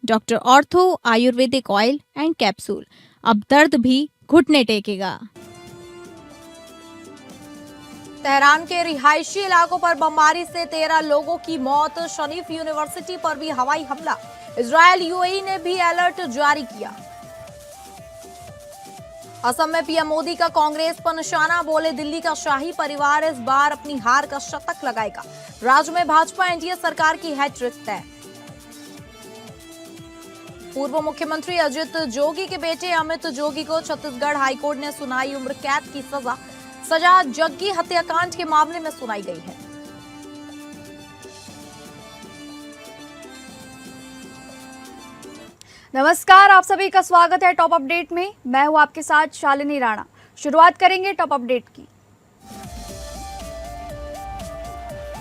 Doctor ortho Ayurvedic oil and capsule, अब दर्द भी घुटने टेकेगा। तेहरान के रिहायशी इलाकों पर बमबारी से 13 लोगों की मौत। शरीफ यूनिवर्सिटी पर भी हवाई हमला। इजरायल यूएई ने भी अलर्ट जारी किया। असम में पीएम मोदी का कांग्रेस पर निशाना, बोले दिल्ली का शाही परिवार इस बार अपनी हार का शतक लगाएगा। राज्य में भाजपा एनडीए सरकार की हैट्रिक तय। पूर्व मुख्यमंत्री अजित जोगी के बेटे अमित जोगी को छत्तीसगढ़ हाईकोर्ट ने सुनाई उम्र कैद की सजा। सजा जग्गी हत्याकांड के मामले में सुनाई गई है। नमस्कार, आप सभी का स्वागत है टॉप अपडेट में। मैं हूं आपके साथ शालिनी राणा। शुरुआत करेंगे टॉप अपडेट की।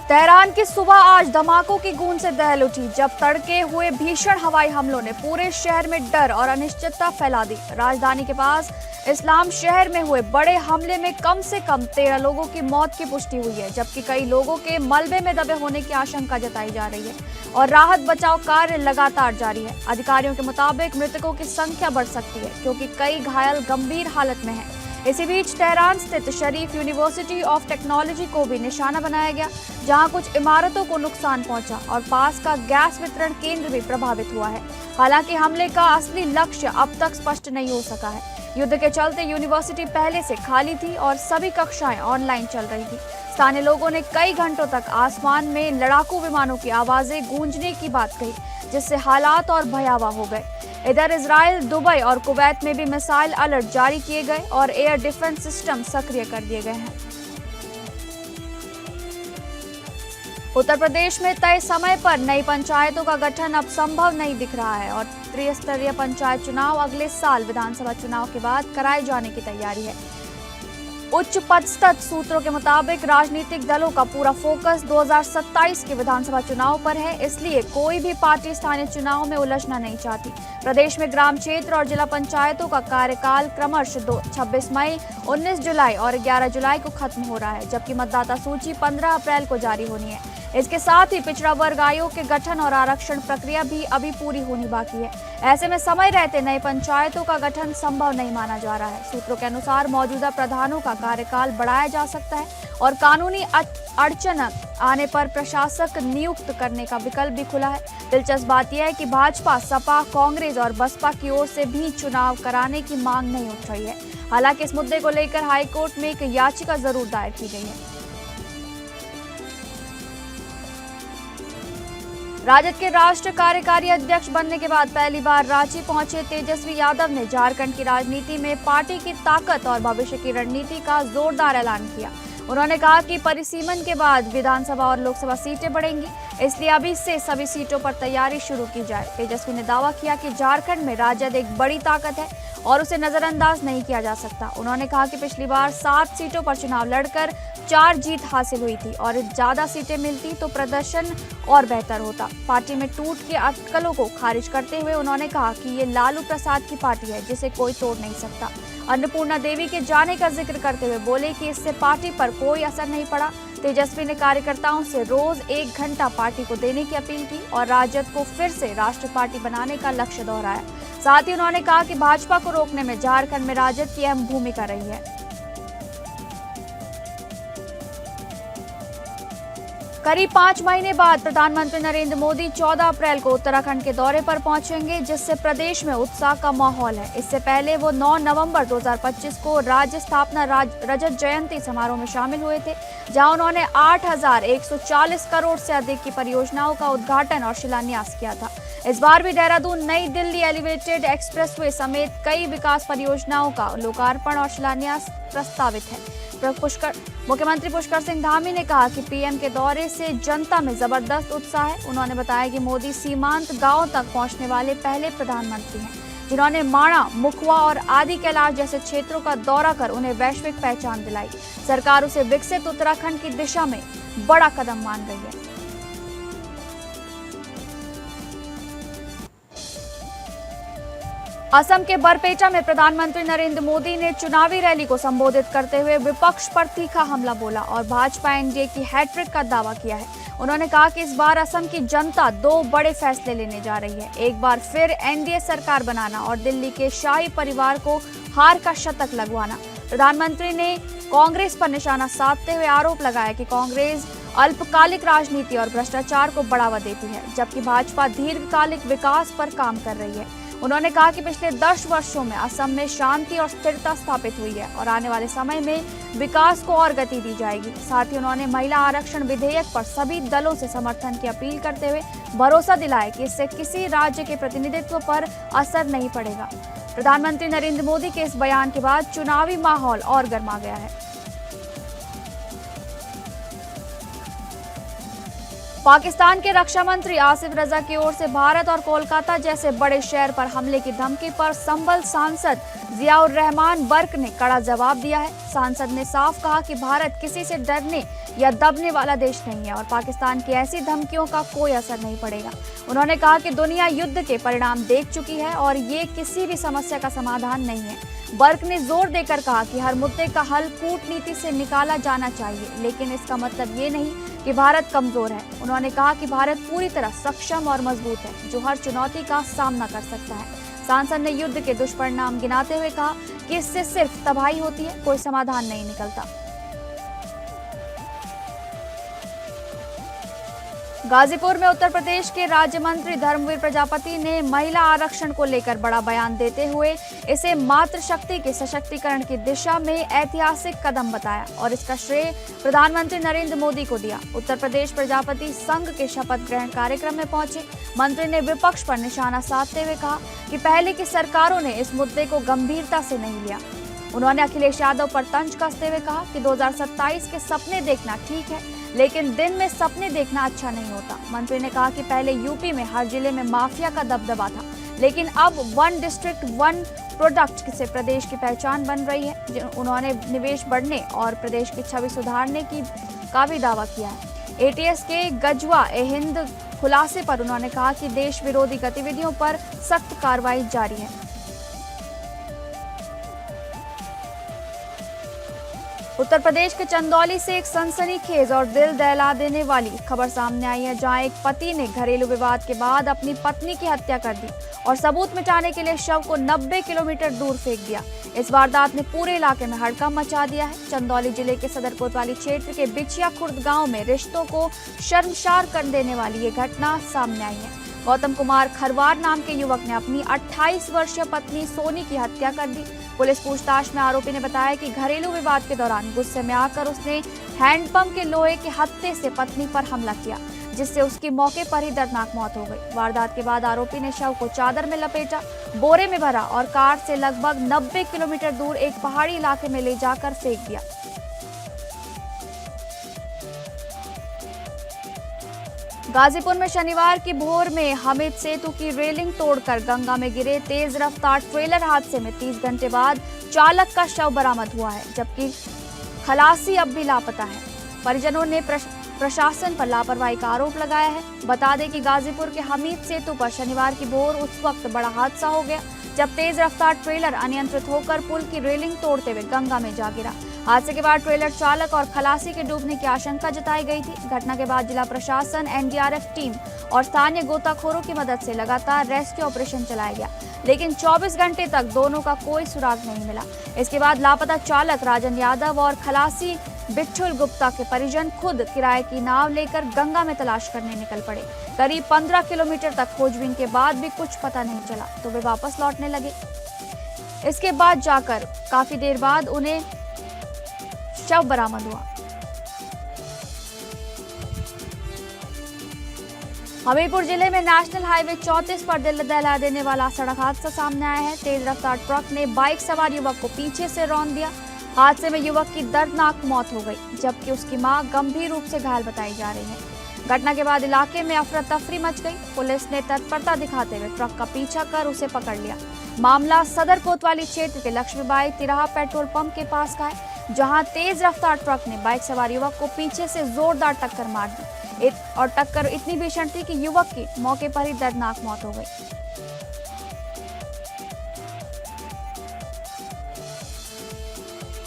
तेहरान की सुबह आज धमाकों की गूंज से दहल उठी, जब तड़के हुए भीषण हवाई हमलों ने पूरे शहर में डर और अनिश्चितता फैला दी। राजधानी के पास इस्लाम शहर में हुए बड़े हमले में कम से कम 13 लोगों की मौत की पुष्टि हुई है, जबकि कई लोगों के मलबे में दबे होने की आशंका जताई जा रही है और राहत बचाव कार्य लगातार जारी है। अधिकारियों के मुताबिक मृतकों की संख्या बढ़ सकती है, क्योंकि कई घायल गंभीर हालत में हैं। इसी बीच तेहरान स्थित शरीफ यूनिवर्सिटी ऑफ टेक्नोलॉजी को भी निशाना बनाया गया, जहां कुछ इमारतों को नुकसान पहुंचा और पास का गैस वितरण केंद्र भी प्रभावित हुआ है। हालांकि हमले का असली लक्ष्य अब तक स्पष्ट नहीं हो सका है। युद्ध के चलते यूनिवर्सिटी पहले से खाली थी और सभी कक्षाएं ऑनलाइन चल रही थी। स्थानीय लोगों ने कई घंटों तक आसमान में लड़ाकू विमानों की आवाजें गूंजने की बात कही, जिससे हालात और भयावह हो गए। इधर इजराइल, दुबई और कुवैत में भी मिसाइल अलर्ट जारी किए गए और एयर डिफेंस सिस्टम सक्रिय कर दिए गए हैं। उत्तर प्रदेश में तय समय पर नई पंचायतों का गठन अब संभव नहीं दिख रहा है और त्रिस्तरीय पंचायत चुनाव अगले साल विधानसभा चुनाव के बाद कराए जाने की तैयारी है। उच्च पदस्थ सूत्रों के मुताबिक राजनीतिक दलों का पूरा फोकस 2027 के विधानसभा चुनाव पर है, इसलिए कोई भी पार्टी स्थानीय चुनाव में उलझना नहीं चाहती। प्रदेश में ग्राम क्षेत्र और जिला पंचायतों का कार्यकाल क्रमशः 26 मई, 19 जुलाई और 11 जुलाई को खत्म हो रहा है, जबकि मतदाता सूची 15 अप्रैल को जारी होनी है। इसके साथ ही पिछड़ा वर्ग आयोग के गठन और आरक्षण प्रक्रिया भी अभी पूरी होनी बाकी है। ऐसे में समय रहते नई पंचायतों का गठन संभव नहीं माना जा रहा है। सूत्रों के अनुसार मौजूदा प्रधानों का कार्यकाल बढ़ाया जा सकता है और कानूनी अड़चन आने पर प्रशासक नियुक्त करने का विकल्प भी खुला है। दिलचस्प बात यह है कि भाजपा, सपा, कांग्रेस और बसपा की ओर से भी चुनाव कराने की मांग नहीं उठ रही है। हालांकि इस मुद्दे को लेकर हाईकोर्ट में एक याचिका जरूर दायर की गई है। राजद के राष्ट्रीय कार्यकारी अध्यक्ष बनने के बाद पहली बार रांची पहुंचे तेजस्वी यादव ने झारखंड की राजनीति में पार्टी की ताकत और भविष्य की रणनीति का जोरदार ऐलान किया। उन्होंने कहा कि परिसीमन के बाद विधानसभा और लोकसभा सीटें बढ़ेंगी, इसलिए अभी से सभी सीटों पर तैयारी शुरू की जाए। तेजस्वी ने दावा किया कि झारखंड में राजद एक बड़ी ताकत है और उसे नजरअंदाज नहीं किया जा सकता। उन्होंने कहा कि पिछली बार 7 सीटों पर चुनाव लड़कर 4 जीत हासिल हुई थी और ज्यादा सीटें मिलती तो प्रदर्शन और बेहतर होता। पार्टी में टूट की अटकलों को खारिज करते हुए उन्होंने कहा कि ये लालू प्रसाद की पार्टी है, जिसे कोई तोड़ नहीं सकता। अन्नपूर्णा देवी के जाने का जिक्र करते हुए बोले कि इससे पार्टी पर कोई असर नहीं पड़ा। तेजस्वी ने कार्यकर्ताओं से रोज 1 घंटा पार्टी को देने की अपील की और राजद को फिर से राष्ट्रीय पार्टी बनाने का लक्ष्य दोहराया। साथ ही उन्होंने कहा कि भाजपा को रोकने में झारखंड में राजद की अहम भूमिका रही है। करीब 5 महीने बाद प्रधानमंत्री नरेंद्र मोदी 14 अप्रैल को उत्तराखंड के दौरे पर पहुंचेंगे, जिससे प्रदेश में उत्साह का माहौल है। इससे पहले वो 9 नवंबर 2025 को राज्य स्थापना रजत जयंती समारोह में शामिल हुए थे, जहां उन्होंने 8,140 करोड़ से अधिक की परियोजनाओं का उद्घाटन और शिलान्यास किया था। इस बार भी देहरादून नई दिल्ली एलिवेटेड एक्सप्रेसवे समेत कई विकास परियोजनाओं का लोकार्पण और शिलान्यास प्रस्तावित है। मुख्यमंत्री पुष्कर सिंह धामी ने कहा कि पीएम के दौरे से जनता में जबरदस्त उत्साह है। उन्होंने बताया कि मोदी सीमांत गांव तक पहुंचने वाले पहले प्रधानमंत्री हैं, जिन्होंने माणा, मुखवा और आदि कैलाश जैसे क्षेत्रों का दौरा कर उन्हें वैश्विक पहचान दिलाई। सरकार उसे विकसित उत्तराखंड की दिशा में बड़ा कदम मान रही है। असम के बरपेटा में प्रधानमंत्री नरेंद्र मोदी ने चुनावी रैली को संबोधित करते हुए विपक्ष पर तीखा हमला बोला और भाजपा एनडीए की हैट्रिक का दावा किया है। उन्होंने कहा कि इस बार असम की जनता 2 बड़े फैसले लेने जा रही है। एक बार फिर एनडीए सरकार बनाना और दिल्ली के शाही परिवार को हार का शतक लगवाना। प्रधानमंत्री ने कांग्रेस पर निशाना साधते हुए आरोप लगाया कि कांग्रेस अल्पकालिक राजनीति और भ्रष्टाचार को बढ़ावा देती है, जबकि भाजपा दीर्घकालिक विकास पर काम कर रही है। उन्होंने कहा कि पिछले 10 वर्षों में असम में शांति और स्थिरता स्थापित हुई है और आने वाले समय में विकास को और गति दी जाएगी। साथ ही उन्होंने महिला आरक्षण विधेयक पर सभी दलों से समर्थन की अपील करते हुए भरोसा दिलाया कि इससे किसी राज्य के प्रतिनिधित्व पर असर नहीं पड़ेगा। प्रधानमंत्री नरेंद्र मोदी के इस बयान के बाद चुनावी माहौल और गर्मा गया है। पाकिस्तान के रक्षा मंत्री आसिफ रजा की ओर से भारत और कोलकाता जैसे बड़े शहर पर हमले की धमकी पर संभल सांसद जियाउर रहमान बर्क ने कड़ा जवाब दिया है। सांसद ने साफ कहा कि भारत किसी से डरने या दबने वाला देश नहीं है और पाकिस्तान की ऐसी धमकियों का कोई असर नहीं पड़ेगा। उन्होंने कहा कि दुनिया युद्ध के परिणाम देख चुकी है और ये किसी भी समस्या का समाधान नहीं है। बर्क ने जोर देकर कहा कि हर मुद्दे का हल कूटनीति से निकाला जाना चाहिए, लेकिन इसका मतलब ये नहीं कि भारत कमजोर है। उन्होंने कहा कि भारत पूरी तरह सक्षम और मजबूत है, जो हर चुनौती का सामना कर सकता है। सांसद ने युद्ध के दुष्परिणाम गिनाते हुए कहा कि इससे सिर्फ तबाही होती है, कोई समाधान नहीं निकलता। गाजीपुर में उत्तर प्रदेश के राज्य मंत्री धर्मवीर प्रजापति ने महिला आरक्षण को लेकर बड़ा बयान देते हुए इसे मातृशक्ति के सशक्तिकरण की दिशा में ऐतिहासिक कदम बताया और इसका श्रेय प्रधानमंत्री नरेंद्र मोदी को दिया। उत्तर प्रदेश प्रजापति संघ के शपथ ग्रहण कार्यक्रम में पहुंचे मंत्री ने विपक्ष पर निशाना साधते हुए कहा कि पहले की सरकारों ने इस मुद्दे को गंभीरता से नहीं लिया। उन्होंने अखिलेश यादव पर तंज कसते हुए कहा कि 2027 के सपने देखना ठीक है, लेकिन दिन में सपने देखना अच्छा नहीं होता। मंत्री ने कहा कि पहले यूपी में हर जिले में माफिया का दबदबा था, लेकिन अब 1 डिस्ट्रिक्ट 1 प्रोडक्ट से प्रदेश की पहचान बन रही है। उन्होंने निवेश बढ़ने और प्रदेश की छवि सुधारने का भी दावा किया है। एटीएस के गजवा ए हिंद खुलासे पर उन्होंने कहा कि देश विरोधी गतिविधियों पर सख्त कार्रवाई जारी है। उत्तर प्रदेश के चंदौली से एक सनसनीखेज और दिल दहला देने वाली खबर सामने आई है, जहां एक पति ने घरेलू विवाद के बाद अपनी पत्नी की हत्या कर दी और सबूत मिटाने के लिए शव को 90 किलोमीटर दूर फेंक दिया। इस वारदात ने पूरे इलाके में हड़कंप मचा दिया है। चंदौली जिले के सदर कोतवाली क्षेत्र के बिछिया खुर्द गांव में रिश्तों को शर्मसार कर देने वाली ये घटना सामने आई है। गौतम कुमार खरवार नाम के युवक ने अपनी 28 वर्षीय पत्नी सोनी की हत्या कर दी। पुलिस पूछताछ में आरोपी ने बताया कि घरेलू विवाद के दौरान गुस्से में आकर उसने हैंडपंप के लोहे के हत्थे से पत्नी पर हमला किया, जिससे उसकी मौके पर ही दर्दनाक मौत हो गई। वारदात के बाद आरोपी ने शव को चादर में लपेटा, बोरे में भरा और कार से लगभग 90 किलोमीटर दूर एक पहाड़ी इलाके में ले जाकर फेंक दिया। गाजीपुर में शनिवार की भोर में हमीद सेतु की रेलिंग तोड़कर गंगा में गिरे तेज रफ्तार ट्रेलर हादसे में 30 घंटे बाद चालक का शव बरामद हुआ है, जबकि खलासी अब भी लापता है। परिजनों ने प्रशासन पर लापरवाही का आरोप लगाया है। बता दें कि गाजीपुर के हमीद सेतु पर शनिवार की भोर उस वक्त बड़ा हादसा हो गया जब तेज रफ्तार ट्रेलर अनियंत्रित होकर पुल की रेलिंग तोड़ते हुए गंगा में जा गिरा। हादसे के बाद ट्रेलर चालक और खलासी के डूबने की आशंका जताई गई थी। घटना के बाद जिला प्रशासन, एनडीआरएफ टीम और स्थानीय गोताखोरों की मदद से लगातार रेस्क्यू ऑपरेशन चलाया गया, लेकिन 24 घंटे तक दोनों का कोई सुराग नहीं मिला। इसके बाद लापता चालक राजन यादव और खलासी बिट्ठुल गुप्ता के परिजन खुद किराए की नाव लेकर गंगा में तलाश करने निकल पड़े। करीब 15 किलोमीटर तक खोजबीन के बाद भी कुछ पता नहीं चला तो वे वापस लौटने लगे। इसके बाद जाकर काफी देर बाद उन्हें शव बरामद हुआ। हमीरपुर जिले में नेशनल हाईवे 34 पर दिल दहला देने वाला सड़क हादसा सामने आया है। तेज रफ्तार ट्रक ने बाइक सवार युवक को पीछे से रौंद दिया। हादसे में युवक की दर्दनाक मौत हो गई, जबकि उसकी मां गंभीर रूप से घायल बताई जा रही है। घटना के बाद इलाके में अफरा तफरी मच गई। पुलिस ने तत्परता दिखाते हुए ट्रक का पीछा कर उसे पकड़ लिया। मामला सदर कोतवाली क्षेत्र के लक्ष्मीबाई तिराहा पेट्रोल पंप के पास का है, जहां तेज रफ्तार ट्रक ने बाइक सवार युवक को पीछे से जोरदार टक्कर मार दी और टक्कर इतनी भीषण थी कि युवक की मौके पर ही दर्दनाक मौत हो गई।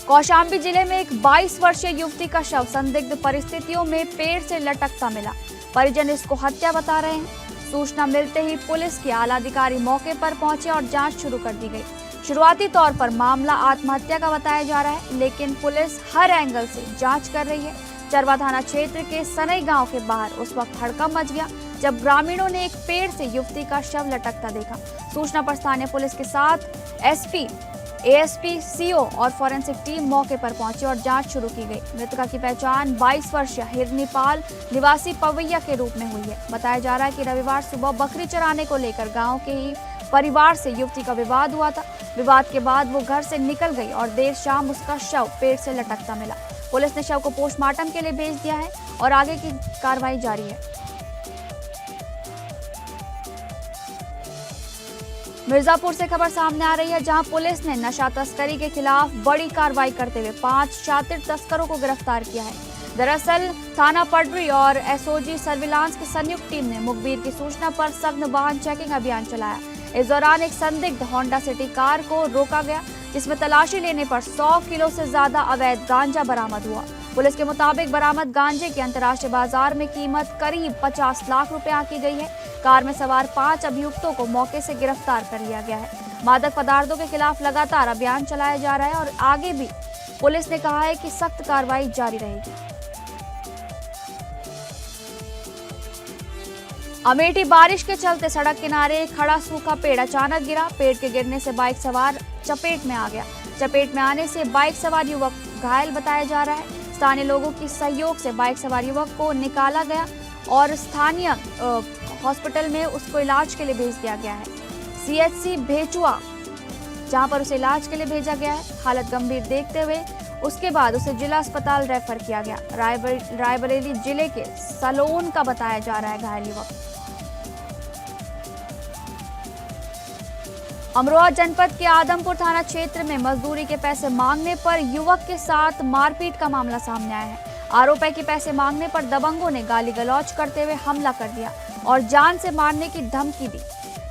कौशाम्बी जिले में एक 22 वर्षीय युवती का शव संदिग्ध परिस्थितियों में पेड़ से लटकता मिला। परिजन इसको हत्या बता रहे हैं। सूचना मिलते ही पुलिस के आला अधिकारी मौके पर पहुंचे और जांच शुरू कर दी गई। शुरुआती तौर पर मामला आत्महत्या का बताया जा रहा है, लेकिन पुलिस हर एंगल से जांच कर रही है। चरवा थाना क्षेत्र के सनई गांव के बाहर उस वक्त हड़कंप मच गया जब ग्रामीणों ने एक पेड़ से युवती का शव लटकता देखा। सूचना पर स्थानीय पुलिस के साथ एसपी, एएसपी, सीओ और फॉरेंसिक टीम मौके पर पहुंची और जांच शुरू की गई। मृतका की पहचान 22 वर्षीय हिरनीपाल निवासी पवैया के रूप में हुई है। बताया जा रहा है कि रविवार सुबह बकरी चराने को लेकर गांव के ही परिवार से युवती का विवाद हुआ था। विवाद के बाद वो घर से निकल गई और देर शाम उसका शव पेड़ से लटकता मिला। पुलिस ने शव को पोस्टमार्टम के लिए भेज दिया है और आगे की कार्रवाई जारी है। मिर्जापुर से खबर सामने आ रही है, जहां पुलिस ने नशा तस्करी के खिलाफ बड़ी कार्रवाई करते हुए 5 शातिर तस्करों को गिरफ्तार किया है। दरअसल थाना पडरी और एसओजी सर्विलांस की संयुक्त टीम ने मुखबिर की सूचना पर सघन वाहन चेकिंग अभियान चलाया। इस दौरान एक संदिग्ध होंडा सिटी कार को रोका गया, जिसमें तलाशी लेने पर 100 किलो से ज्यादा अवैध गांजा बरामद हुआ। पुलिस के मुताबिक बरामद गांजे की अंतर्राष्ट्रीय बाजार में कीमत करीब 50 लाख रुपए आंकी गई है। कार में सवार 5 अभियुक्तों को मौके से गिरफ्तार कर लिया गया है। मादक पदार्थों के खिलाफ लगातार अभियान चलाया जा रहा है और आगे भी पुलिस ने कहा है कि सख्त कार्रवाई जारी रहेगी। अमेठी बारिश के चलते सड़क किनारे खड़ा सूखा पेड़ अचानक गिरा। पेड़ के गिरने से बाइक सवार चपेट में आ गया। चपेट में आने से बाइक सवार युवक घायल बताया जा रहा है। स्थानीय लोगों की सहयोग से बाइक सवार युवक को निकाला गया और स्थानीय हॉस्पिटल में उसको इलाज के लिए भेज दिया गया है। सीएचसी भेचुआ, जहां पर उसे इलाज के लिए भेजा गया है। हालत गंभीर देखते हुए उसके बाद उसे जिला अस्पताल रेफर किया गया। रायबरेली जिले के सलोन का बताया जा रहा है घायल युवक। अमरोहा जनपद के आदमपुर थाना क्षेत्र में मजदूरी के पैसे मांगने पर युवक के साथ मारपीट का मामला सामने आया है। आरोप है कि पैसे मांगने पर दबंगों ने गाली गलौज करते हुए हमला कर दिया और जान से मारने की धमकी दी।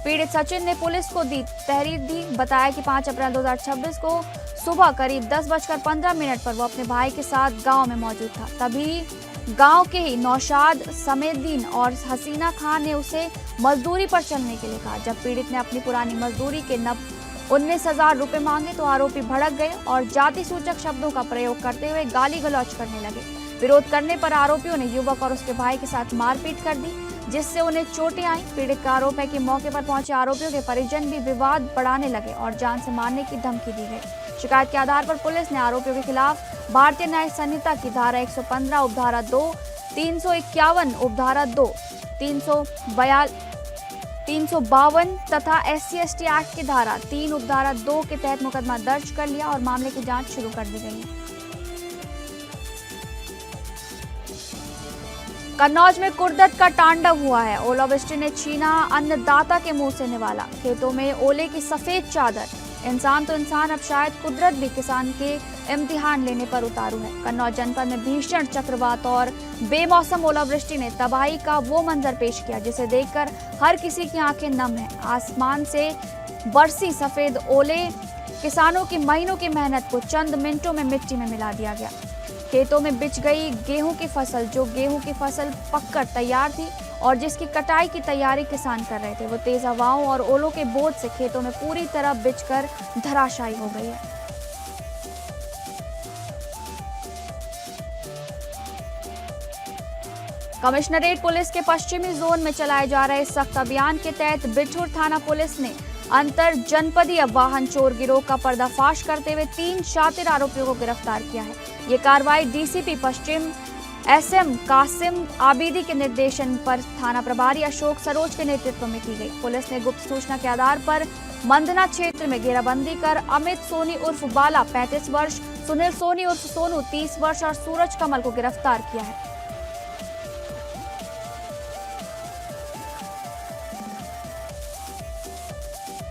पीड़ित सचिन ने पुलिस को दी तहरीर दी। बताया कि 5 अप्रैल 2026 को सुबह करीब 10:15 पर वो अपने भाई के साथ गांव में मौजूद था। तभी गांव के ही नौशाद समेद्दीन और हसीना खान ने उसे मजदूरी पर चलने के लिए कहा। जब पीड़ित ने अपनी पुरानी मजदूरी के 19,000 रुपए मांगे तो आरोपी भड़क गए और जाति सूचक शब्दों का प्रयोग करते हुए गाली गलौज करने लगे। विरोध करने पर आरोपियों ने युवक और उसके भाई के साथ मारपीट कर दी, जिससे उन्हें चोटें आई। पीड़ित का आरोप है कि मौके पर पहुंचे आरोपियों के परिजन भी विवाद बढ़ाने लगे और जान से मारने की धमकी दी गई। शिकायत के आधार पर पुलिस ने आरोपियों के खिलाफ भारतीय न्याय संहिता की धारा 115 उपधारा 2, 351 उपधारा 2, 352 तथा SC/ST एक्ट की धारा 3 उपधारा 2 के तहत मुकदमा दर्ज कर लिया और मामले की जांच शुरू कर दी गई है। कन्नौज में कुर्दत का तांडव हुआ है। ओलावृष्टि ने छीना अन्नदाता के मुंह से निवाला। खेतों में ओले की सफेद चादर। इंसान तो इंसान, अब शायद कुदरत भी किसान के इम्तिहान लेने पर उतारू है। कन्नौज जनपद में भीषण चक्रवात और बेमौसम ओलावृष्टि ने तबाही का वो मंजर पेश किया जिसे देखकर हर किसी की आंखें नम हैं। आसमान से बरसी सफेद ओले किसानों की महीनों की मेहनत को चंद मिनटों में मिट्टी में मिला दिया गया। खेतों में बिछ गई गेहूं की फसल, जो गेहूं की फसल पककर तैयार थी और जिसकी कटाई की तैयारी किसान कर रहे थे, वो तेज हवाओं और ओलों के बोझ से खेतों में पूरी तरह बिछकर धराशायी हो गई है। कमिश्नरेट पुलिस के पश्चिमी जोन में चलाए जा रहे सख्त अभियान के तहत बिठूर थाना पुलिस ने अंतर जनपदीय वाहन चोर गिरोह का पर्दाफाश करते हुए 3 शातिर आरोपियों को गिरफ्तार किया है। ये कार्रवाई डीसीपी पश्चिम SM कासिम आबिदी के निर्देशन पर थाना प्रभारी अशोक सरोज के नेतृत्व में की गई। पुलिस ने गुप्त सूचना के आधार पर मंदना क्षेत्र में घेराबंदी कर अमित सोनी उर्फ बाला 35 वर्ष, सुनील सोनी उर्फ सोनू 30 वर्ष और सूरज कमल को गिरफ्तार किया है।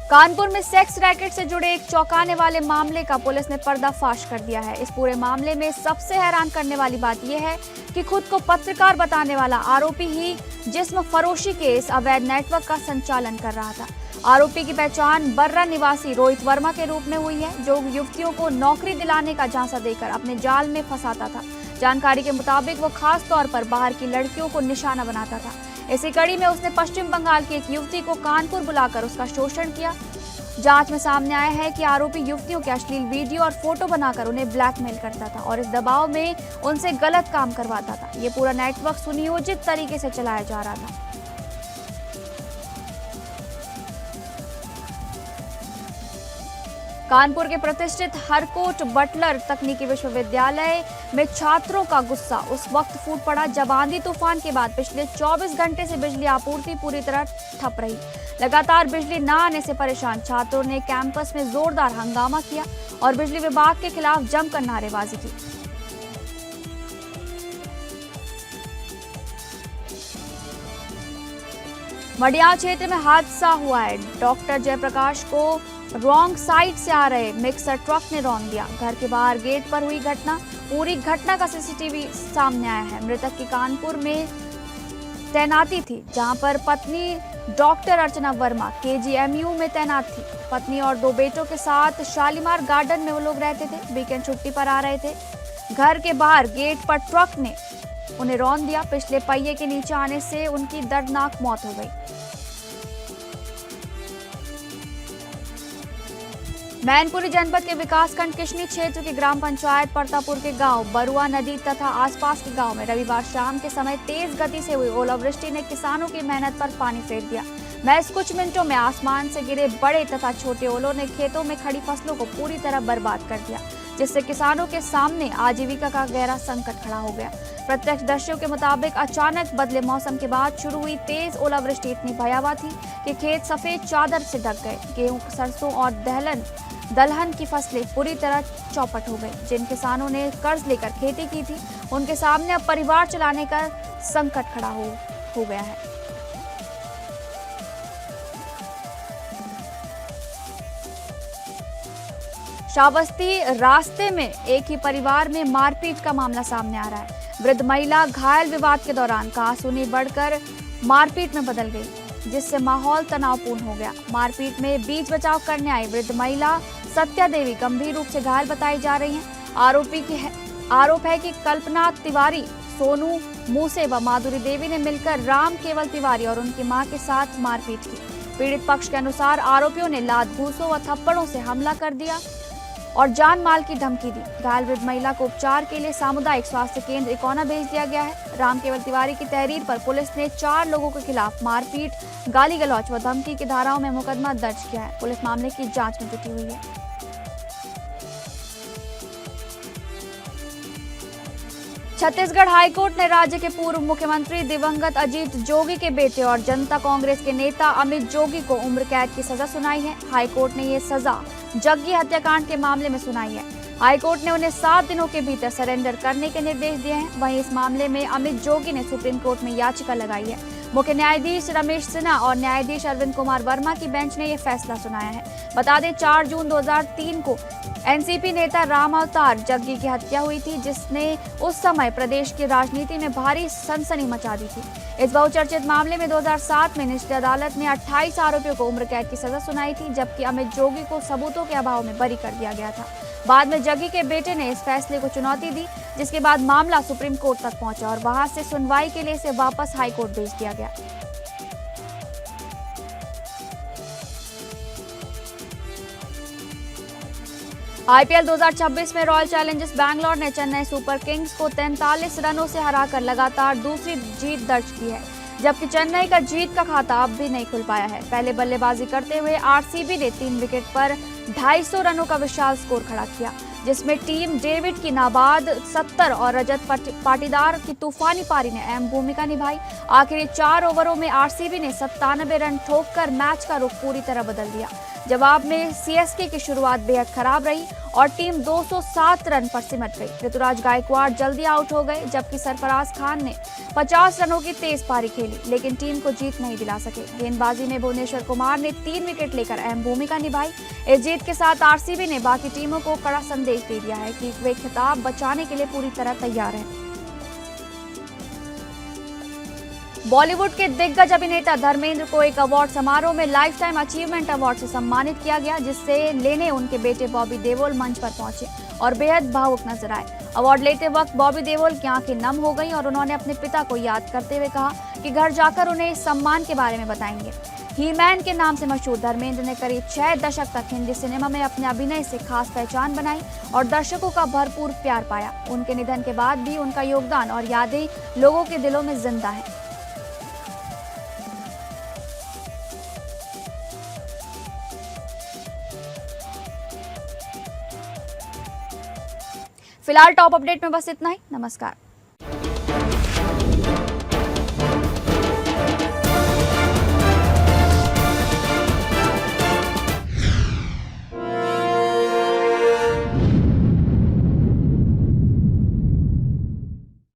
कानपुर में सेक्स रैकेट से जुड़े एक चौंकाने वाले मामले का पुलिस ने पर्दाफाश कर दिया है। इस पूरे मामले में सबसे हैरान करने वाली बात यह है कि खुद को पत्रकार बताने वाला आरोपी ही जिस्म फरोशी के इस अवैध नेटवर्क का संचालन कर रहा था। आरोपी की पहचान बर्रा निवासी रोहित वर्मा के रूप में हुई है, जो युवतियों को नौकरी दिलाने का झांसा देकर अपने जाल में फंसाता था। जानकारी के मुताबिक वो खास तौर पर बाहर की लड़कियों को निशाना बनाता था। इसी कड़ी में उसने पश्चिम बंगाल की एक युवती को कानपुर बुलाकर उसका शोषण किया। जांच में सामने आया है कि आरोपी युवतियों के अश्लील वीडियो और फोटो बनाकर उन्हें ब्लैकमेल करता था और इस दबाव में उनसे गलत काम करवाता था। ये पूरा नेटवर्क सुनियोजित तरीके से चलाया जा रहा था। कानपुर के प्रतिष्ठित हरकोट बटलर तकनीकी विश्वविद्यालय में छात्रों का गुस्सा उस वक्त फूट पड़ा जब आंधी तूफान के बाद पिछले 24 घंटे से बिजली आपूर्ति पूरी तरह ठप रही। लगातार बिजली न आने से परेशान छात्रों ने कैंपस में जोरदार हंगामा किया और बिजली विभाग के खिलाफ जमकर नारेबाजी की। मडियाल क्षेत्र में हादसा हुआ है। डॉक्टर जयप्रकाश को रॉन्ग साइड से आ रहे मिक्सर ट्रक ने रौंद दिया। घर के बाहर गेट पर हुई घटना। पूरी घटना का सीसीटीवी सामने आया है। मृतक की कानपुर में तैनाती थी, जहां पर पत्नी डॉक्टर अर्चना वर्मा KGMU में तैनात थी। पत्नी और 2 बेटों के साथ शालीमार गार्डन में वो लोग रहते थे। वीकेंड छुट्टी पर आ रहे थे। घर के बाहर गेट पर ट्रक ने उन्हें रौंद दिया। पिछले पहिए के नीचे आने से उनकी दर्दनाक मौत हो गई। मैनपुरी जनपद के विकासखंड किशनी क्षेत्र के ग्राम पंचायत परतापुर के गांव बरुआ नदी तथा आसपास के गांव में रविवार शाम के समय तेज गति से हुई ओलावृष्टि ने किसानों की मेहनत पर पानी फेर दिया। महज कुछ मिनटों में आसमान से गिरे बड़े तथा छोटे ओलों ने खेतों में खड़ी फसलों को पूरी तरह बर्बाद कर दिया, जिससे किसानों के सामने आजीविका का गहरा संकट खड़ा हो गया। प्रत्यक्षदर्शियों के मुताबिक अचानक बदले मौसम के बाद शुरू हुई तेज ओलावृष्टि इतनी भयावह थी कि खेत सफेद चादर से ढक गए। गेहूं, सरसों और दलहन की फसलें पूरी तरह चौपट हो गई। जिन किसानों ने कर्ज लेकर खेती की थी, उनके सामने अब परिवार चलाने का संकट खड़ा हो गया है। श्रावस्ती रास्ते में एक ही परिवार में मारपीट का मामला सामने आ रहा है। वृद्ध महिला घायल। विवाद के दौरान कहासुनी बढ़कर मारपीट में बदल गई, जिससे माहौल तनावपूर्ण हो गया। मारपीट में बीच बचाव करने आई वृद्ध महिला सत्या देवी गंभीर रूप से घायल बताई जा रही हैं। आरोप है कि कल्पना तिवारी, सोनू मूसे व माधुरी देवी ने मिलकर राम केवल तिवारी और उनकी मां के साथ मारपीट की। पीड़ित पक्ष के अनुसार आरोपियों ने लात घूंसों व थप्पड़ों से हमला कर दिया और जान माल की धमकी दी। घायल वृद्ध महिला को उपचार के लिए सामुदायिक स्वास्थ्य केंद्र इकोना भेज दिया गया है। राम केवल तिवारी की तहरीर पर पुलिस ने 4 लोगों के खिलाफ मारपीट, गाली गलौज व धमकी की धाराओं में मुकदमा दर्ज किया है। पुलिस मामले की जांच में जुटी हुई है। छत्तीसगढ़ हाईकोर्ट ने राज्य के पूर्व मुख्यमंत्री दिवंगत अजीत जोगी के बेटे और जनता कांग्रेस के नेता अमित जोगी को उम्र कैद की सजा सुनाई है। हाईकोर्ट ने ये सजा जग्गी हत्याकांड के मामले में सुनाई है। हाईकोर्ट ने उन्हें 7 दिनों के भीतर सरेंडर करने के निर्देश दिए हैं। वहीं इस मामले में अमित जोगी ने सुप्रीम कोर्ट में याचिका लगाई है। मुख्य न्यायाधीश रमेश सिन्हा और न्यायाधीश अरविंद कुमार वर्मा की बेंच ने यह फैसला सुनाया है। बता दें 4 जून 2003 को एनसीपी नेता राम अवतार जग्गी की हत्या हुई थी, जिसने उस समय प्रदेश की राजनीति में भारी सनसनी मचा दी थी। इस बहुचर्चित मामले में 2007 में निचली अदालत ने 28 आरोपियों को उम्र कैद की सजा सुनाई थी, जबकि अमित जोगी को सबूतों के अभाव में बरी कर दिया गया था। बाद में जग्गी के बेटे ने इस फैसले को चुनौती दी, जिसके बाद मामला सुप्रीम कोर्ट तक पहुंचा और वहां से सुनवाई के लिए इसे वापस हाई कोर्ट भेज दिया गया। आईपीएल 2026 में रॉयल चैलेंजर्स बैंगलोर ने चेन्नई सुपर किंग्स को 43 रनों से हराकर लगातार दूसरी जीत दर्ज की है, जबकि चेन्नई का जीत का खाता अब भी नहीं खुल पाया है। पहले बल्लेबाजी करते हुए आरसीबी ने 3 विकेट पर 250 रनों का विशाल स्कोर खड़ा किया, जिसमें टीम डेविड की नाबाद 70 और रजत पाटीदार की तूफानी पारी ने अहम भूमिका निभाई। आखिरी 4 ओवरों में आरसीबी ने 97 रन ठोककर मैच का रुख पूरी तरह बदल दिया। जवाब में सीएसके की शुरुआत बेहद खराब रही और टीम 207 रन पर सिमट गई। ऋतुराज गायकवाड़ जल्दी आउट हो गए, जबकि सरफराज खान ने 50 रनों की तेज पारी खेली, लेकिन टीम को जीत नहीं दिला सके। गेंदबाजी में भुवनेश्वर कुमार ने 3 विकेट लेकर अहम भूमिका निभाई। इस जीत के साथ आरसीबी ने बाकी टीमों को कड़ा संदेश दे दिया है कि वे खिताब बचाने के लिए पूरी तरह तैयार हैं। बॉलीवुड के दिग्गज अभिनेता धर्मेंद्र को एक अवार्ड समारोह में लाइफ टाइम अचीवमेंट अवार्ड से सम्मानित किया गया, जिससे लेने उनके बेटे बॉबी देओल मंच पर पहुंचे और बेहद भावुक नजर आए। अवार्ड लेते वक्त बॉबी देओल की आंखें नम हो गईं और उन्होंने अपने पिता को याद करते हुए कहा कि घर जाकर उन्हें इस सम्मान के बारे में बताएंगे। ही मैन के नाम से मशहूर धर्मेंद्र ने करीब 6 दशक तक हिंदी सिनेमा में अपने अभिनय से खास पहचान बनाई और दर्शकों का भरपूर प्यार पाया। उनके निधन के बाद भी उनका योगदान और यादें लोगों के दिलों में जिंदा है। फिलहाल टॉप अपडेट में बस इतना ही। नमस्कार।